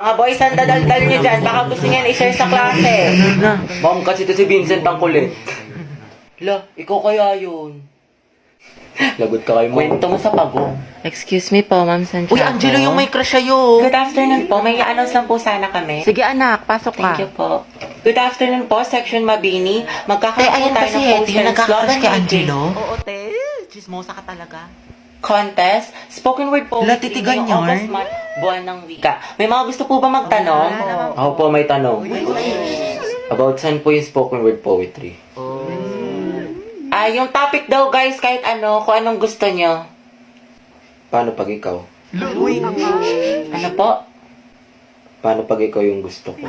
Mga boys, ang dadaldal nyo dyan. Baka gusto niyan i-share sa klase. Ma'am, kasi ito si Vincent ang kulit. La, ikaw kaya yun. Lagot ka kayo. Kwento mo sa pagong. Excuse me po, Ma'am Santiago. Uy, Angelo, yung may crush sa'yo. Good afternoon po. May i-announce lang po sana kami. Sige anak, pasok ka. Thank you po. Good afternoon po, Section Mabini. Magkakaroon Ayan po tayo kasi, ng Hetty, poster yung ng nagkakrush slogan kay meeting. Angelo. Oo, te. Chismosa ka talaga. Contest, spoken word poetry. Latitigan ngayong yarn? August month, buwan ng wika. May mga gusto po ba magtanong? Ako po may tanong. About saan po yung spoken word poetry? Yung topic daw guys, kahit ano, kung anong gusto nyo. Paano pag ikaw? Ano po? Paano pag ikaw yung gusto ko?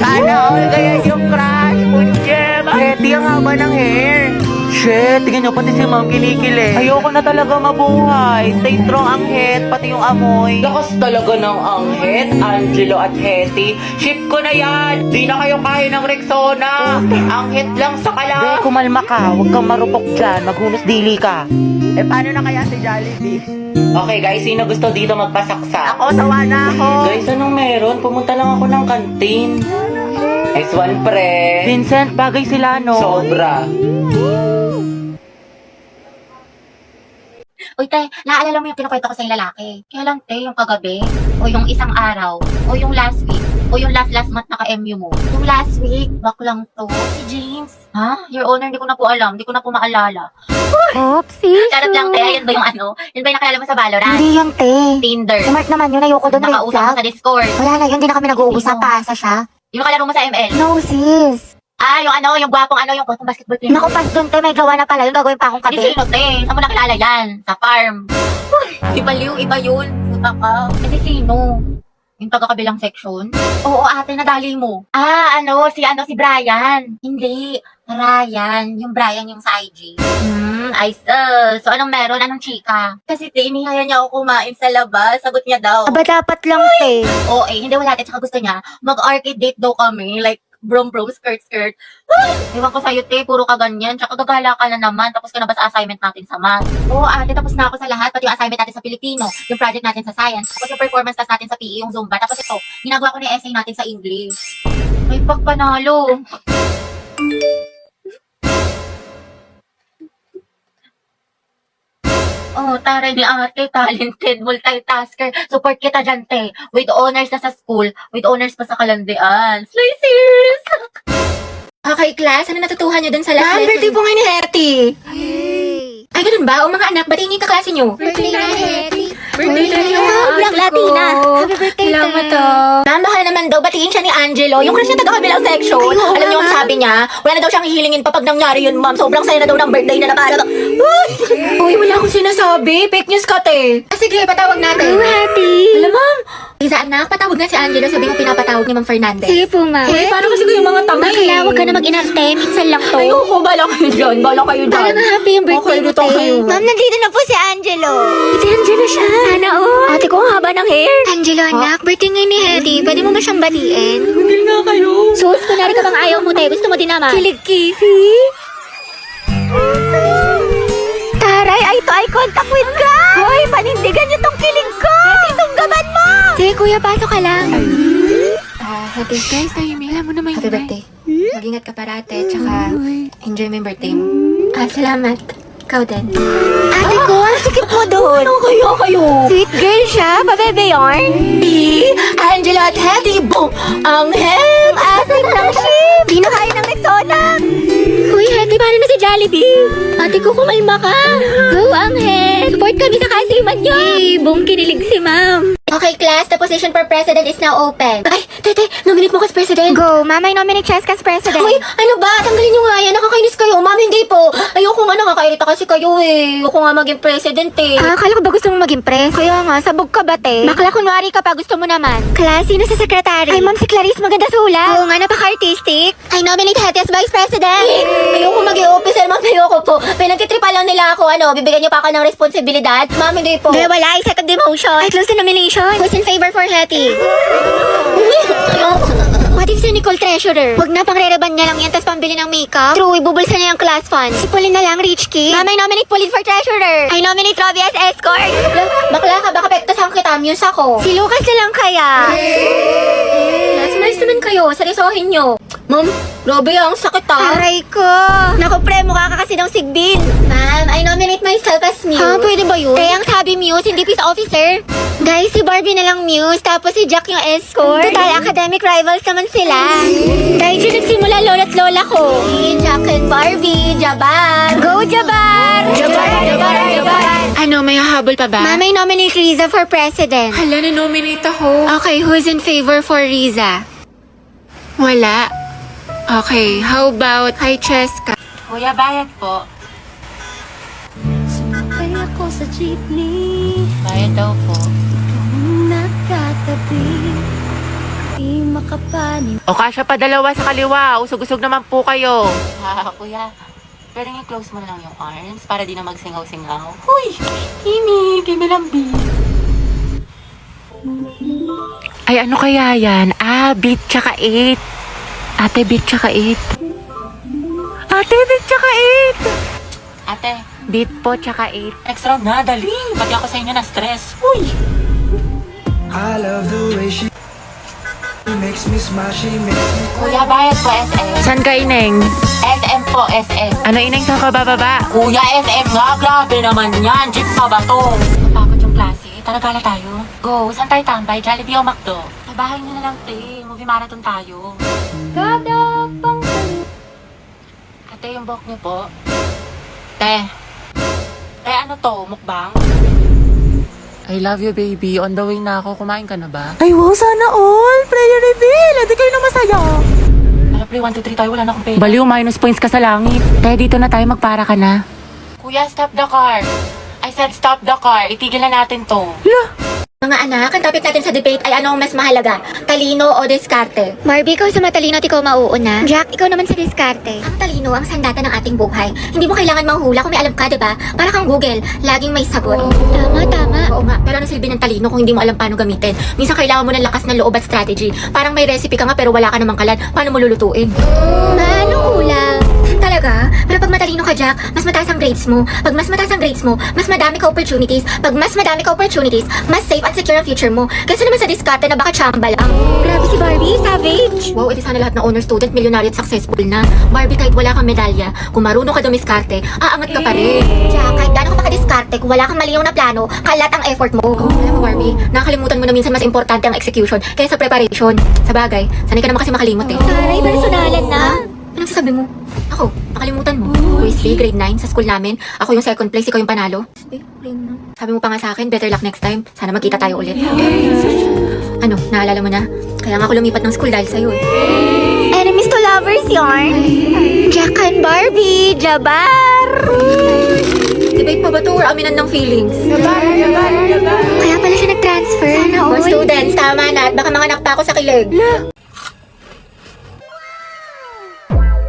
Sana all kaya yung crush, punjem! Hetty, ang haba ng hair. Shit, tingnan nyo, pati si ma'am kinikili. Ayoko na talaga mabuhay. Stay strong ang het, pati yung amoy. Lakas talaga ng anghet, Angelo at Hetty. Ship ko na yan. Di na kayo kaya ng Rexona. Anghet lang sa kala. Kumalma ka, huwag kang marupok dyan. Maghunos dili ka. Paano na kaya si Jollibee? Okay guys, sino gusto dito magpasaksa? Ako, sawa na ako. Guys, anong meron? Pumunta lang ako ng kantin. Next one, pre. Vincent, bagay sila, no? Sobra. Uy, te, naalala mo yung kinukwento ko sa yung lalaki? Kaya lang, te, yung kagabi, o yung isang araw, o yung last week, o yung last month naka-MU mo. Yung last week, baklang to, si James. Ha? Your Honor, hindi ko na po alam, hindi ko na po maalala. Oopsie. Charot lang, te, yan ba yung ano? Yan ba yung nakilala mo sa Valorant? Hindi yung te. Tinder. Smart naman yun. Ayoko doon. Red Nakausap mo flag. sa Discord. Wala na yun. Hindi na kami nag-uusap. Sino? Paasa siya. Yung nakalaro mo sa ML. No, sis. Yung ano, yung gwapong ano, yung gwapong basketball player. Nakupas doon, te. May gawa na pala. Yung gagawin pa akong Hindi kape. sino, te? Saan mo nakilala yan? Sa farm. Iba liw, iba yun. Puta ka. Hindi sino? Yung taga-kabilang section? Oo, ate, nadali mo. Si Brian. Hindi, Ryan. Yung Brian yung sa IG. So anong meron? Anong chika? Kasi te, inihaya niya ako kumain sa labas. Sagot niya daw. Aba, dapat lang, te. Oo, hindi wala. Tsaka gusto niya, mag-arcade date daw kami. Like, brom, skirt. Ewan ko sa'yo, te, puro ka ganyan. Tsaka gagala ka na naman. Tapos ka na ba sa assignment natin sa math? Oo, ate, tapos na ako sa lahat. Pati yung assignment natin sa Pilipino, yung project natin sa science, tapos yung performance test natin sa PE, yung Zumba. Tapos ito, ginagawa ko na yung essay natin sa English. May pagpanalo. Oh, taray ni ate, talented, multitasker. Support kita dyan, te. With honors na sa school, with honors pa sa kalandian. Slay sis! Okay, class, ano natutuhan nyo dun sa last lesson? Birthday po nga ni Hetty. Ay, ganun ba? O mga anak, batiin yung kaklase nyo. Birthday na, Hetty. Birthday na niya. Black Latina. Happy birthday, Salamat, te. Ma'am, baka naman daw, batiin siya ni Angelo. Yung crush niya taga-kabilang section. Alam niyo ang sabi niya? Wala na daw siyang hihilingin pa pag nangyari yun, ma'am. Sobrang saya na daw ng birthday na napala. Uy, wala akong sinasabi. Fake news ka, te. Sige, patawag natin. Hetty. Alam, ma'am. Isa, anak, patawag na si Angelo. Sabi mo pinapatawag ni Ma'am Fernandez. Sige po, ma'am. Uy, paano kasi kayo mga tanga Bakla, huwag ka na mag-inarte. Minsan lang to. Ayoko, bala kayo dyan. Bala kayo dyan. Parang happy yung birthday mo, dito te. kayo. Ma'am, nandito na po si Angelo. Si Angelo siya. Sana all. Ate ko, ang haba ng hair. Angelo, anak, birthday ngayon ni Hetty. Pwede mo ba siyang batiin? Hindi nga kayo. Sus, kunwari ka bang ayaw mo, te. Gusto mo din naman. Kilig kisi. Taray, eye to eye contact with God. Hoy, panindigan niyo tong kilig ko. Hetty, tunggaban mo. Sige, kuya, pasok ka lang. Happy guys, alam mo naman Happy birthday. Mag-ingat ka parate, tsaka enjoy mo yung birthday mo. Salamat. Ikaw din. Ate ko, ang sikip mo doon. Ano kayo? Sweet girl siya, pabebe yarn. Angelo at Hetty, boom! Ang hem! Asim ng ship. Di na kaya ng Rexona. Uy, Hetty, paano na si Jollibee? Ate ko, kumalma ka. Go, Angel. Support kami sa kasiman niyo. Boom, kinilig si ma'am. Okay, class, the position for president is now open. Ay, tete, nominate mo ka as president. Go, mama, I nominate Cheska as president. Uy, ano ba? Tanggalin nyo nga yan. Nakakainis kayo. Ma'am, hindi po. Ayoko nga nakakairita kasi kayo eh. Ayoko nga maging president eh. Akala ko ba gusto mo maging press? Kaya nga, sabog ka ba, te? Bakla, kunwari ka pa, gusto mo naman. Class, sino sa secretary? Ay, ma'am, si Clarice, maganda sulat. Oo nga, napaka-artistic. I nominate Hetty as vice president. Ayoko maging officer, ma'am. Ayoko po. Pinagtitripa lang nila ako. Bibigyan niyo pa ako ng responsibilidad. Ma'am, hindi po. Hindi, wala. I second the motion. I close the nomination. Who's in favor for Hetty? Ayoko. What if si Nicole treasurer? Wag na, pang-rereban niya lang yan, tapos pambili ng makeup. True, ibubulsa niya yung class fund. Si Pauline na lang, rich kid. Mama, I nominate Pauline for treasurer. I nominate Robbie as escort. Bakla ka, baka pektasan kita, muse ako. Si Lucas na lang kaya. Sumalis naman kayo, seryosohin nyo. Ma'am, Robbie, ang sakit Aray ko. Naku, pre, mukha ka kasi ng sigbin. Ma'am, I nominate myself as Muse. Ha, pwede ba yun? Kaya ang sabi Muse, hindi peace officer. Guys, si Barbie na lang Muse, tapos si Jack yung escort. Total, academic rivals naman sila. Dahil dyan nagsimula lola't lola ko. Si Jack and Barbie, Jabar. Go, Jabar! Jabar, Jabar, Jabar. Ano, may hahabol pa ba? Ma'am, I nominate Riza for president. Hala, na-nominate ako. Okay, who's in favor for Riza? Wala. Okay, how about kay Cheska? Kuya, bayad po. Sumakay ako sa jeepney, Bayad daw po. kung nakatabi, di makapanin. O kasya pa dalawa sa kaliwa. Usog-usog naman po kayo. Kuya, pwede nga close mo na lang yung arms para di na magsingaw-singaw. Huy! Kimi! Kimi lambi! Ay, ano kaya yan? Ah, beat tsaka 8. Ate, beat tsaka 8. Ate, beat tsaka 8. Ate, Beat po tsaka 8. next round na, dali! Pati ako sa inyo na stress. Huy! I love the way she makes me smile, she makes me Kuya, bayad po SM. San ka, Ineng? SM po, SM. Ano, Ineng, saan ka bababa? Kuya, SM nga, grabe naman yan. Jeep pa ba to? Napakot yung klase. Tara, gala tayo. Go, saan tayo tambay? Jollibee o McDo? Sa bahay nyo na lang, te. Movie marathon tayo. Kada pang Ate, yung buhok niyo po. Te. Te, ano to? Mukbang? I love you, baby. On the way na ako. Kumain ka na ba? Ay, wow, sana all! Prayer reveal! Hindi kayo na masaya. Hala, play 1, 2, 3 tayo. Wala na akong pera. Baliw, minus points ka sa langit. Kaya dito na tayo, magpara ka na. Kuya, stop the car. I said stop the car. Itigil na natin to. Mga anak, ang topic natin sa debate ay ano ang mas mahalaga? Talino o diskarte? Barbie, ikaw sa matalino at ikaw mauuna. Jack, ikaw naman sa diskarte. Ang talino ang sandata ng ating buhay. Hindi mo kailangan manghula kung may alam ka, diba? Para kang Google, laging may sagot. Tama, tama. Oo nga, pero ano silbi ng talino kung hindi mo alam paano gamitin? Minsan kailangan mo ng lakas ng loob at strategy. Parang may recipe ka nga pero wala ka namang kalan. Paano mo lulutuin? Manong ulam. Talaga? Pero pag matalino ka, Jack, mas mataas ang grades mo. Pag mas mataas ang grades mo, mas madami ka opportunities. Pag mas madami ka opportunities, mas safe at secure ang future mo. Kasi naman sa diskarte na baka chamba lang. Grabe si Barbie, savage! Wow, edi sana lahat ng honor student, milyonaryo at successful na. Barbie, kahit wala kang medalya, kung marunong ka dumiskarte, aangat ka pa rin. Jack, kahit gaano ka makadiskarte, kung wala kang maliyaw na plano, kalat ang effort mo. Alam mo, Barbie, nakakalimutan mo na minsan mas importante ang execution kaysa preparation. Sa bagay, sanay ka naman kasi makalimot eh. Taray, personalan na. Anong sasabi mo? Ako, nakalimutan mo. Quiz B, grade 9 sa school namin. Ako yung second place, ikaw yung panalo. Sabi mo pa nga sa akin, better luck next time. Sana magkita tayo ulit. Ano, naalala mo na? Kaya nga ako lumipat ng school dahil sa'yo eh. Enemies to lovers yarn. Jack and Barbie, Jabar! Debate pa ba to or aminan ng feelings? Kaya pala siya nag-transfer. Sana all. Students, tama na at baka mga nakpa ako sa kilig.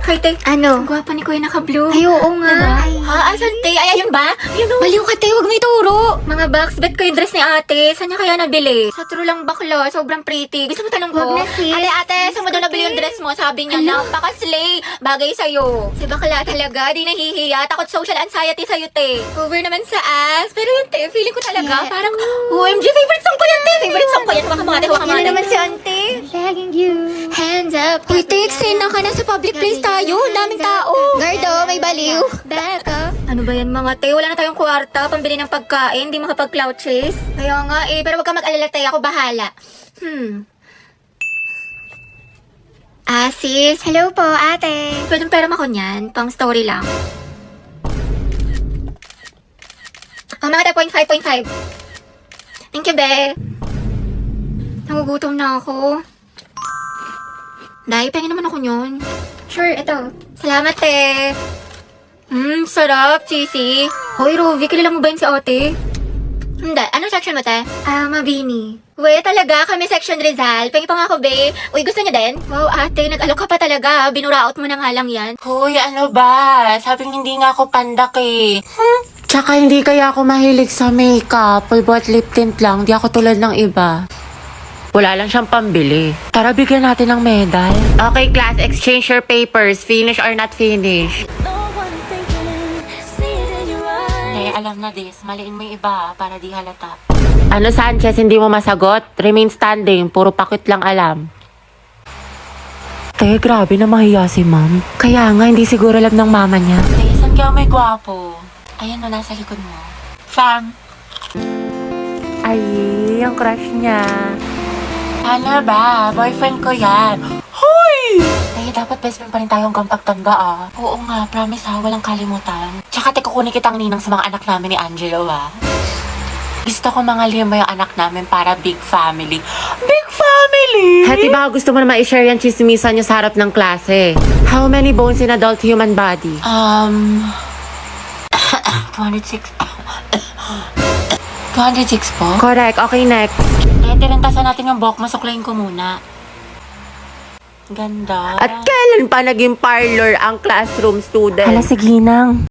Hi, te. Ano? Ang gwapa ni Kuya naka-blue. Ay, oo nga. Diba? Ha? Asan, te? Ay, ayun ba? Ayun o. Baliw ka, te. Huwag mo ituro. Mga box, bet ko yung dress ni ate. Saan niya kaya nabili? Sa true lang bakla. Sobrang pretty. Gusto mo tanong ko? Huwag na, sis. Ate, saan mo daw nabili yung dress mo? Sabi niya, napaka-slay. Bagay sa'yo. Si bakla talaga. Di nahihiya. Takot social anxiety sa'yo, te. Over naman sa ass. Pero yun, te. Feeling ko talaga. Yeah. Parang, OMG, favorite song ko yan, te. Favorite song ko yan. Huwag ka mga ate. Huwag ka mga Yan ate. naman si ante. Lagging you. Hands up. Uy, te, eksena ka na sa public place tayo. Daming tao. Gardo, may baliw. Back up. Ano ba yan mga te? Wala na tayong kwarta, pambili ng pagkain, di makapag-cloud chase. Kaya nga eh, pero wag ka mag-alala te, ako bahala. Sis. Hello po, ate. Pwedeng pera mo ko niyan, pang story lang. Oh, mga 0.5. Thank you, be. Nagugutom na ako. Dahil, pengen naman ako yun. Sure, ito. Salamat, te. Sarap, cheesy. Hoy, Ruby, kilala mo ba yun si ate? Hindi. Anong section mo, te? Mabini. Uy, talaga, kami section Rizal. Pengi pa nga ako, be. Uy, gusto niya din? Wow, ate, nag-alok ka pa talaga. Binuraot mo na nga lang yan. Hoy, ano ba? Sabing hindi nga ako pandak eh. Tsaka hindi kaya ako mahilig sa makeup. Pulbo at lip tint lang. Di ako tulad ng iba. Wala lang siyang pambili. Tara, bigyan natin ng medal. Okay, class, exchange your papers. Finish or not finish. Alam na this. Maliin mo yung iba para di halata. Ano, Sanchez, hindi mo masagot? Remain standing. Puro pakit lang alam. Te, grabe na mahiya si ma'am. Kaya nga, hindi siguro alam ng mama niya. Te, saan ka may gwapo? Ayan o, nasa likod mo. Sam. Ay, yung crush niya. Ano ba? Boyfriend ko yan. Hoy! Ay, dapat best friend pa rin tayo hanggang pagtanda ah. Oo nga, promise ha, walang kalimutan. Tsaka kukunin kitang ninang sa mga anak namin ni Angelo ah. Gusto ko mga 5 yung anak namin para big family. Big family? Hati, baka gusto mo na ma-share yan chismisan niyo sa harap ng klase. How many bones in adult human body? 206. 206 po? Correct. Okay, next. Tirintasan natin yung buhok mo. Suklayin ko muna. Ganda. At kailan pa naging parlor ang classroom student? Hala, sige nang.